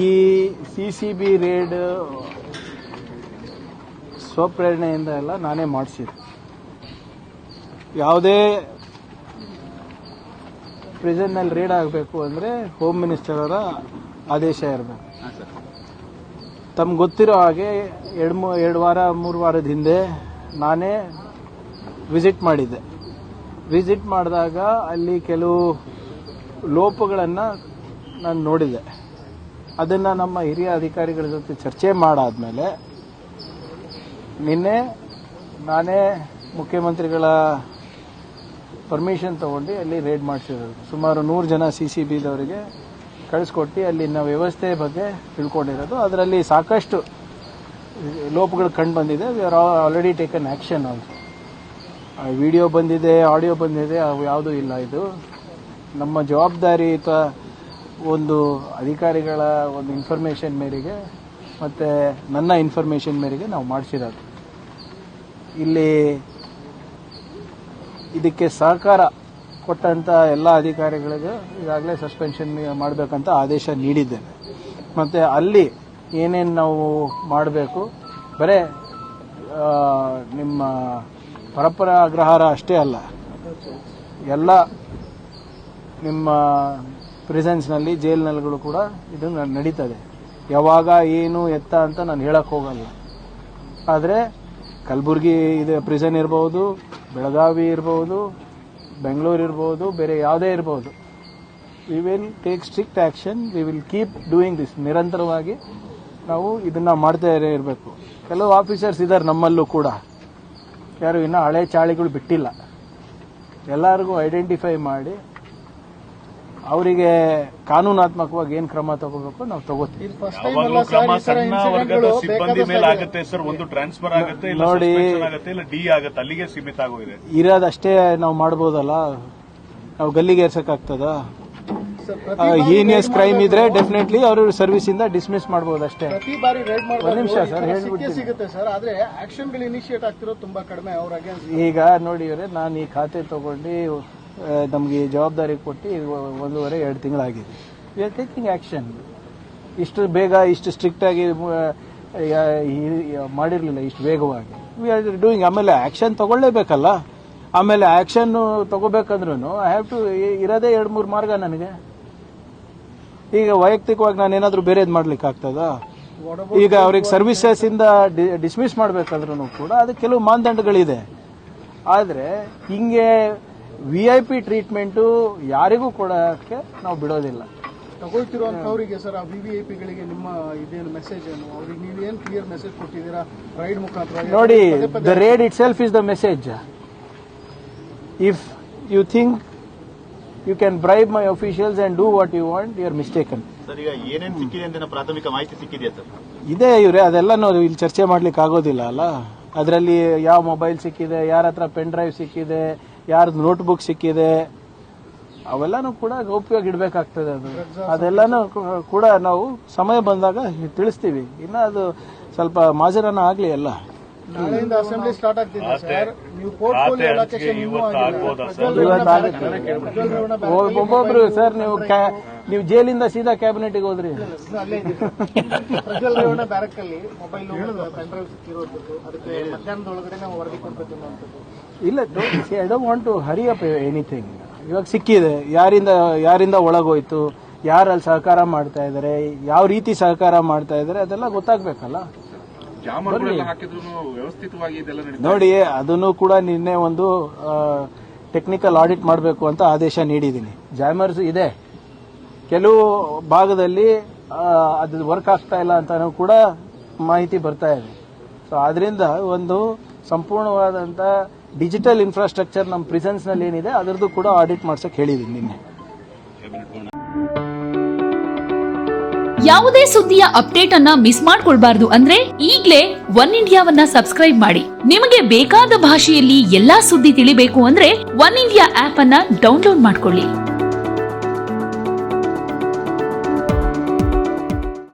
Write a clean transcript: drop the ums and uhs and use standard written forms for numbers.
ಈ CCB raid ಸ್ವಪ್ರೇರಣೆಯಿಂದ ಎಲ್ಲ ನಾನೇ ಮಾಡಿಸಿದೆ. ಯಾವುದೇ ಪ್ರಿಸನ್ನಲ್ಲಿ ರೇಡ್ ಆಗಬೇಕು ಅಂದರೆ ಹೋಮ್ ಮಿನಿಸ್ಟರ್ ಅವರ ಆದೇಶ ಇರಬೇಕು. ತಮ್ಗೆ ಗೊತ್ತಿರೋ ಹಾಗೆ 3 ವಾರದ ಹಿಂದೆ ನಾನೇ ವಿಸಿಟ್ ಮಾಡಿದ್ದೆ. ವಿಸಿಟ್ ಮಾಡಿದಾಗ ಅಲ್ಲಿ ಕೆಲವು ಲೋಪಗಳನ್ನು ನಾನು ನೋಡಿದೆ. ಅದನ್ನು ನಮ್ಮ ಹಿರಿಯ ಅಧಿಕಾರಿಗಳ ಜೊತೆ ಚರ್ಚೆ ಮಾಡಾದ್ಮೇಲೆ ನಿನ್ನೆ ನಾನೇ ಮುಖ್ಯಮಂತ್ರಿಗಳ ಪರ್ಮಿಷನ್ ತಗೊಂಡು ಅಲ್ಲಿ ರೇಡ್ ಮಾಡಿಸಿರೋದು. ಸುಮಾರು 100 ಜನ CCBದವರಿಗೆ ಕಳಿಸ್ಕೊಟ್ಟು ಅಲ್ಲಿನ ವ್ಯವಸ್ಥೆ ಬಗ್ಗೆ ತಿಳ್ಕೊಂಡಿರೋದು. ಅದರಲ್ಲಿ ಸಾಕಷ್ಟು ಲೋಪಗಳು ಕಂಡು ಬಂದಿದೆ. We are already taken action also. Video ಬಂದಿದೆ, ಆಡಿಯೋ ಬಂದಿದೆ, ಅವು ಯಾವುದೂ ಇಲ್ಲ. ಇದು ನಮ್ಮ ಜವಾಬ್ದಾರಿಯುತ ಒಂದು ಅಧಿಕಾರಿಗಳ ಒಂದು ಇನ್ಫಾರ್ಮೇಷನ್ ಮೇರೆಗೆ ಮತ್ತು ನನ್ನ ಇನ್ಫಾರ್ಮೇಷನ್ ಮೇರೆಗೆ ನಾವು ಮಾಡಿಸಿರೋದು. ಇಲ್ಲಿ ಇದಕ್ಕೆ ಸಹಕಾರ ಕೊಟ್ಟಂಥ ಎಲ್ಲ ಅಧಿಕಾರಿಗಳಿಗೂ ಈಗಾಗಲೇ ಸಸ್ಪೆನ್ಷನ್ ಮಾಡಬೇಕಂತ ಆದೇಶ ನೀಡಿದ್ದೇನೆ. ಮತ್ತು ಅಲ್ಲಿ ಏನೇನು ನಾವು ಮಾಡಬೇಕು, ಬರೇ ನಿಮ್ಮ ಪರಪ್ಪನ ಅಗ್ರಹಾರ ಅಷ್ಟೇ ಅಲ್ಲ, ಎಲ್ಲ ನಿಮ್ಮ ಪ್ರಿಸನ್ಸ್ನಲ್ಲಿ ಜೈಲ್ನಲ್ಲಿಗಳು ಕೂಡ ಇದು ನಡೀತದೆ. ಯಾವಾಗ ಏನು ಎತ್ತ ಅಂತ ನಾನು ಹೇಳಕ್ಕೆ ಹೋಗಲ್ಲ. ಆದರೆ ಕಲಬುರಗಿ ಇದು ಪ್ರಿಸನ್ ಇರ್ಬೋದು, ಬೆಳಗಾವಿ ಇರ್ಬೋದು, ಬೆಂಗಳೂರು ಇರ್ಬೋದು, ಬೇರೆ ಯಾವುದೇ ಇರ್ಬೋದು, we will take strict action. We will keep doing this. ನಿರಂತರವಾಗಿ ನಾವು ಇದನ್ನು ಮಾಡ್ತಾ ಇರಬೇಕು. ಕೆಲವು ಆಫೀಸರ್ಸ್ ಇದ್ದಾರೆ ನಮ್ಮಲ್ಲೂ ಕೂಡ, ಯಾರು ಇನ್ನೂ ಹಳೆ ಚಾಳಿಗಳು ಬಿಟ್ಟಿಲ್ಲ. ಎಲ್ಲರಿಗೂ ಐಡೆಂಟಿಫೈ ಮಾಡಿ ಅವರಿಗೆ ಕಾನೂನಾತ್ಮಕವಾಗಿ ಏನು ಕ್ರಮ ತಗೋಬೇಕು ನಾವು ತಗೋತೀವಿ. ನೋಡಿ, ಇರೋದಷ್ಟೇ ನಾವು ಮಾಡ್ಬೋದಲ್ಲ, ನಾವು ಗಲ್ಲಿಗೆ ಏರ್ಸಕ್ಕಾಗ್ತದ? ಹೀನಿಯಸ್ ಕ್ರೈಮ್ ಇದ್ರೆ ಡೆಫಿನೆಟ್ಲಿ ಅವರು ಸರ್ವಿಸ್ ಇಂದ ಡಿಸ್ಮಿಸ್ ಮಾಡಬಹುದು ಅಷ್ಟೇ. ಒಂದು ನಿಮಿಷ ಸರ್, ಹೇಳ್ಬಿಡ್ತೀನಿ. ಈಗ ನೋಡಿ ಇವರೇ, ನಾನು ಈ ಖಾತೆ ತಗೊಂಡು ನಮಗೆ ಜವಾಬ್ದಾರಿ ಕೊಟ್ಟು 1.5-2 ತಿಂಗಳಾಗಿದೆ. We are taking action. ಇಷ್ಟು ಬೇಗ ಇಷ್ಟು ಸ್ಟ್ರಿಕ್ಟ್ ಆಗಿ ಮಾಡಿರಲಿಲ್ಲ, ಇಷ್ಟು ವೇಗವಾಗಿ. We are doing. ಆಮೇಲೆ ಆಕ್ಷನ್ ತಗೊಳ್ಳೇಬೇಕಲ್ಲ. ಆಮೇಲೆ ಆಕ್ಷನ್ ತಗೋಬೇಕಂದ್ರೂ ಐ ಹ್ಯಾವ್ ಟು ಇರೋದೇ 2-3 ಮಾರ್ಗ ನನಗೆ. ಈಗ ವೈಯಕ್ತಿಕವಾಗಿ ನಾನೇನಾದ್ರೂ ಬೇರೆದು ಮಾಡ್ಲಿಕ್ಕೆ ಆಗ್ತದಾ? ಈಗ ಅವ್ರಿಗೆ ಸರ್ವಿಸಸ್ ಇಂದ ಡಿಸ್ಮಿಸ್ ಮಾಡಬೇಕಂದ್ರೂ ಕೂಡ ಅದಕ್ಕೆ ಕೆಲವು ಮಾನದಂಡಗಳಿದೆ. ಆದರೆ ಹಿಂಗೆ VIP ಟ್ರೀಟ್ಮೆಂಟು ಯಾರಿಗೂ ಕೊಡೋಕ್ಕೆ ನಾವು ಬಿಡೋದಿಲ್ಲ. ತಗೊಳ್ತಿರುವಂತವರಿಗೆ ಸರ್, ಆ VVIPಗಳಿಗೆ ನಿಮ್ಮ ಇದೇನು ಮೆಸೇಜ್ ಏನು, ಅವ್ರಿಗೆ ನೀವೇನು ಕ್ಲಿಯರ್ ಮೆಸೇಜ್ ಕೊಟ್ಟಿದ್ದೀರಾ ರೈಡ್ ಮುಖಾಂತರ? ನೋಡಿ, the raid itself is the message. If you think you can bribe my officials and do what you want, you are mistaken. Sir, ಈಗ ಏನೇನು ಸಿಕ್ಕಿದೆ ಅಂತ ಪ್ರಾಥಮಿಕ ಮಾಹಿತಿ ಸಿಕ್ಕಿದೆಯಾ ಸರ್? ಇದೆ ಇವ್ರೆ, ಅದೆಲ್ಲ ನಾವು ಇಲ್ಲಿ ಚರ್ಚೆ ಮಾಡ್ಲಿಕ್ಕೆ ಆಗೋದಿಲ್ಲ ಅಲ್ಲ. ಅದರಲ್ಲಿ ಯಾವ ಮೊಬೈಲ್ ಸಿಕ್ಕಿದೆ, ಯಾರ ಹತ್ರ ಪೆನ್ ಡ್ರೈವ್ ಸಿಕ್ಕಿದೆ, ಯಾರ್ದು ನೋಟ್ಬುಕ್ ಸಿಕ್ಕಿದೆ, ಅವೆಲ್ಲನೂ ಕೂಡ ಗೌಪ್ಯವಾಗಿ ಇಡಬೇಕಾಗ್ತದೆ. ಅದೆಲ್ಲನೂ ಕೂಡ ನಾವು ಸಮಯ ಬಂದಾಗ ತಿಳಿಸ್ತೀವಿ. ಇನ್ನು ಅದು ಸ್ವಲ್ಪ ಮಾಜರನ ಆಗಲಿ. ಎಲ್ಲ ನಾಳೆಯಿಂದ ಅಸೆಂಬ್ಲಿ ಸ್ಟಾರ್ಟ್ ಆಗ್ತಿದೆ ಸರ್. ನೀವು ಪೋರ್ಟ್ಫೋಲಿಯೋ ಅಲೋಕೇಶನ್ ಒಬ್ಬೊಬ್ರು ಸರ್, ನೀವು ಜೈಲಿಂದ ಸೀದಾ ಕ್ಯಾಬಿನೆಟ್ಗೆ ಹೋದ್ರಿ. ಪ್ರಜ್ವಲ್ ರೇವಣ್ಣ ಬ್ಯಾರಕ್ ಅಲ್ಲಿ ಮೊಬೈಲ್ ಪೆನ್ ಡ್ರೈವ್ ಸಿಕ್ಕಿರೋದು, ಅದಕ್ಕೆ ಮಧ್ಯಾಹ್ನದೊಳಗಡೆ ನಾವು ವರದಿ ಕೊಡ್ಬೇಕು ಅನ್ನುವಂಥದ್ದು. ಇಲ್ಲ, I don't want to hurry up anything. ಇವಾಗ ಸಿಕ್ಕಿದೆ, ಯಾರಿಂದ ಒಳಗೋಯ್ತು, ಯಾರಲ್ಲಿ ಸಹಕಾರ ಮಾಡ್ತಾ ಇದ್ದಾರೆ, ಯಾವ ರೀತಿ ಸಹಕಾರ ಮಾಡ್ತಾ ಇದ್ದಾರೆ, ಅದೆಲ್ಲ ಗೊತ್ತಾಗ್ಬೇಕಲ್ಲ. ನೋಡಿ, ಅದನ್ನು ಕೂಡ ನಿನ್ನೆ ಒಂದು ಟೆಕ್ನಿಕಲ್ ಆಡಿಟ್ ಮಾಡಬೇಕು ಅಂತ ಆದೇಶ ನೀಡಿದ್ದೀನಿ. ಜಾಮರ್ಸ್ ಇದೆ, ಕೆಲವು ಭಾಗದಲ್ಲಿ ಅದು ವರ್ಕ್ ಆಗ್ತಾ ಇಲ್ಲ ಅಂತಾನೂ ಕೂಡ ಮಾಹಿತಿ ಬರ್ತಾ ಇದೆ. ಸೊ ಆದ್ರಿಂದ ಒಂದು ಸಂಪೂರ್ಣವಾದಂಥ ಡಿಜಿಟಲ್ ಇನ್ಫ್ರಾಸ್ಟ್ರಕ್ಚರ್ ನಮ್ಮ ಪ್ರಿಸನ್ಸ್ನಲ್ಲಿ ಏನಿದೆ ಅದರದ್ದು ಕೂಡ ಆಡಿಟ್ ಮಾಡ್ಸಕ್ಕೆ ಹೇಳಿದ್ದೀನಿ ನಿನ್ನೆ. ಯಾವುದೇ ಸುದ್ದಿಯ ಅಪ್ಡೇಟ್ ಅನ್ನ ಮಿಸ್ ಮಾಡ್ಕೊಳ್ಬಾರ್ದು ಅಂದ್ರೆ ಈಗ್ಲೇ ಒನ್ ಇಂಡಿಯಾವನ್ನ ಸಬ್ಸ್ಕ್ರೈಬ್ ಮಾಡಿ. ನಿಮಗೆ ಬೇಕಾದ ಭಾಷೆಯಲ್ಲಿ ಎಲ್ಲಾ ಸುದ್ದಿ ತಿಳಿಬೇಕು ಅಂದ್ರೆ ಒನ್ ಇಂಡಿಯಾ ಆಪ್ ಅನ್ನ ಡೌನ್ಲೋಡ್ ಮಾಡ್ಕೊಳ್ಳಿ.